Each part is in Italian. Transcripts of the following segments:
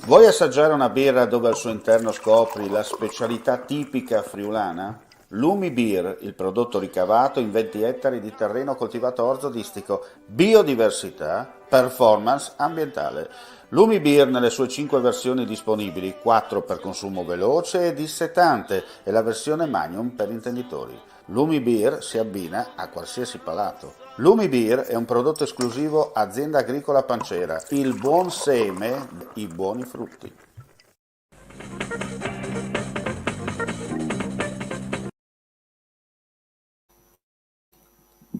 Vuoi assaggiare una birra dove al suo interno scopri la specialità tipica friulana? Lumi Beer, il prodotto ricavato in 20 ettari di terreno coltivato orzodistico, biodiversità, performance ambientale. Lumi Beer nelle sue 5 versioni disponibili, 4 per consumo veloce e dissetante e la versione Magnum per intenditori. Lumi Beer si abbina a qualsiasi palato. Lumi Beer è un prodotto esclusivo Azienda Agricola Pancera, il buon seme, i buoni frutti.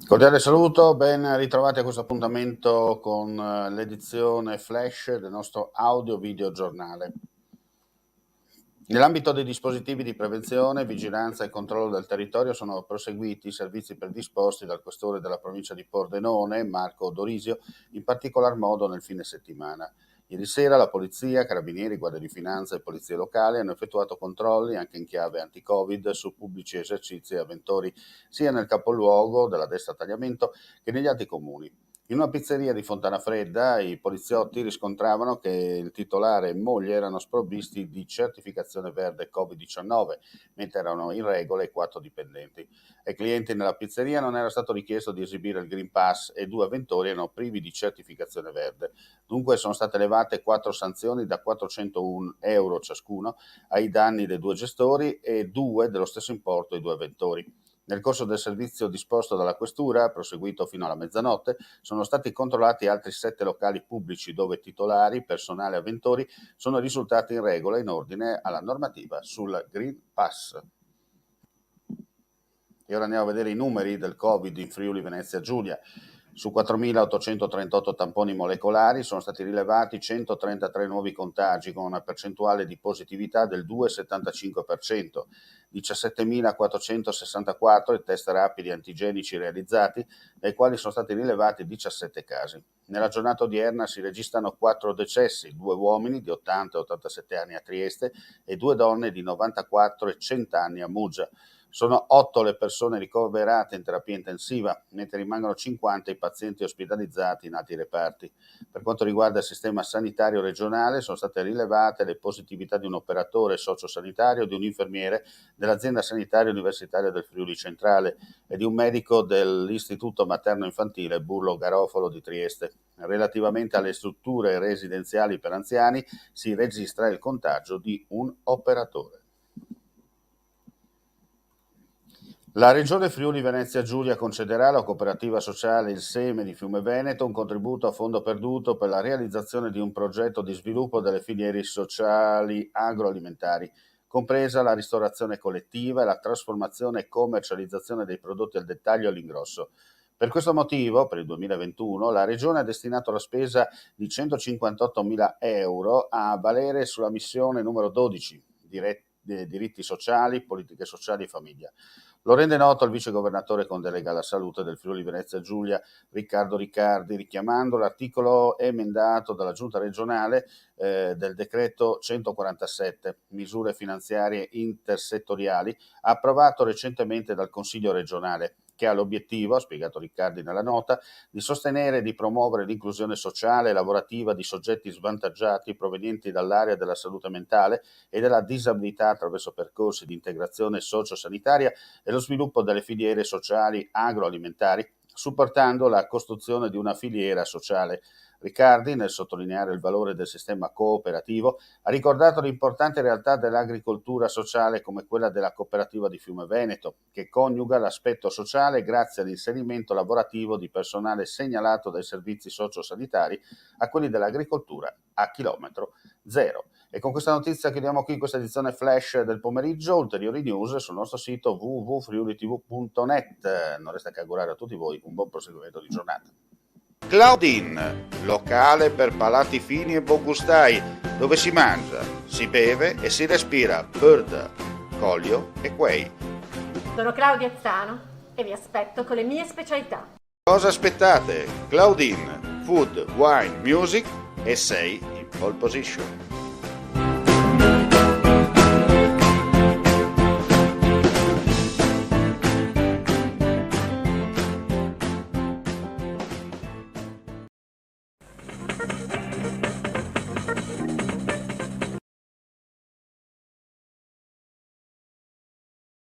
Cordiale saluto, ben ritrovati a questo appuntamento con l'edizione flash del nostro audio-video giornale. Nell'ambito dei dispositivi di prevenzione, vigilanza e controllo del territorio sono proseguiti i servizi predisposti dal questore della provincia di Pordenone, Marco Dorisio, in particolar modo nel fine settimana. Ieri sera la polizia, carabinieri, guardia di finanza e polizie locali hanno effettuato controlli anche in chiave anti-Covid su pubblici esercizi e avventori sia nel capoluogo della destra Tagliamento che negli altri comuni. In una pizzeria di Fontana Fredda i poliziotti riscontravano che il titolare e moglie erano sprovvisti di certificazione verde Covid-19, mentre erano in regola i 4 dipendenti. Ai clienti nella pizzeria non era stato richiesto di esibire il Green Pass e 2 avventori erano privi di certificazione verde. Dunque sono state elevate 4 sanzioni da 401 euro ciascuno ai danni dei 2 gestori e 2 dello stesso importo ai 2 avventori. Nel corso del servizio disposto dalla questura, proseguito fino alla mezzanotte, sono stati controllati altri 7 locali pubblici dove titolari, personale e avventori sono risultati in regola in ordine alla normativa sul Green Pass. E ora andiamo a vedere i numeri del Covid in Friuli Venezia Giulia. Su 4.838 tamponi molecolari sono stati rilevati 133 nuovi contagi con una percentuale di positività del 2,75%, 17.464 i test rapidi antigenici realizzati, dai quali sono stati rilevati 17 casi. Nella giornata odierna si registrano 4 decessi, 2 uomini di 80 e 87 anni a Trieste e 2 donne di 94 e 100 anni a Muggia. Sono 8 le persone ricoverate in terapia intensiva, mentre rimangono 50 i pazienti ospitalizzati in altri reparti. Per quanto riguarda il sistema sanitario regionale, sono state rilevate le positività di un operatore sociosanitario, di un infermiere dell'azienda sanitaria universitaria del Friuli Centrale e di un medico dell'Istituto Materno Infantile Burlo Garofalo di Trieste. Relativamente alle strutture residenziali per anziani, si registra il contagio di un operatore. La Regione Friuli Venezia Giulia concederà alla cooperativa sociale Il Seme di Fiume Veneto un contributo a fondo perduto per la realizzazione di un progetto di sviluppo delle filiere sociali agroalimentari, compresa la ristorazione collettiva e la trasformazione e commercializzazione dei prodotti al dettaglio e all'ingrosso. Per questo motivo, per il 2021, la Regione ha destinato la spesa di 158.000 euro a valere sulla missione numero 12, diritti sociali, politiche sociali e famiglia. Lo rende noto il vicegovernatore con delega alla salute del Friuli Venezia Giulia, Riccardo Riccardi, richiamando l'articolo emendato dalla Giunta regionale del decreto 147, misure finanziarie intersettoriali, approvato recentemente dal Consiglio regionale, che ha l'obiettivo, ha spiegato Riccardi nella nota, di sostenere e di promuovere l'inclusione sociale e lavorativa di soggetti svantaggiati provenienti dall'area della salute mentale e della disabilità attraverso percorsi di integrazione sociosanitaria e lo sviluppo delle filiere sociali agroalimentari, supportando la costruzione di una filiera sociale. Riccardi, nel sottolineare il valore del sistema cooperativo, ha ricordato l'importante realtà dell'agricoltura sociale come quella della cooperativa di Fiume Veneto, che coniuga l'aspetto sociale grazie all'inserimento lavorativo di personale segnalato dai servizi sociosanitari a quelli dell'agricoltura a chilometro zero. E con questa notizia chiudiamo qui questa edizione flash del pomeriggio. Ulteriori news sul nostro sito www.friulitv.net. Non resta che augurare a tutti voi un buon proseguimento di giornata. Claudin, locale per palati fini e buongustai, dove si mangia, si beve e si respira Purda, Collio e Quay. Sono Claudia Zano e vi aspetto con le mie specialità. Cosa aspettate? Claudin, food, wine, music e sei in pole position.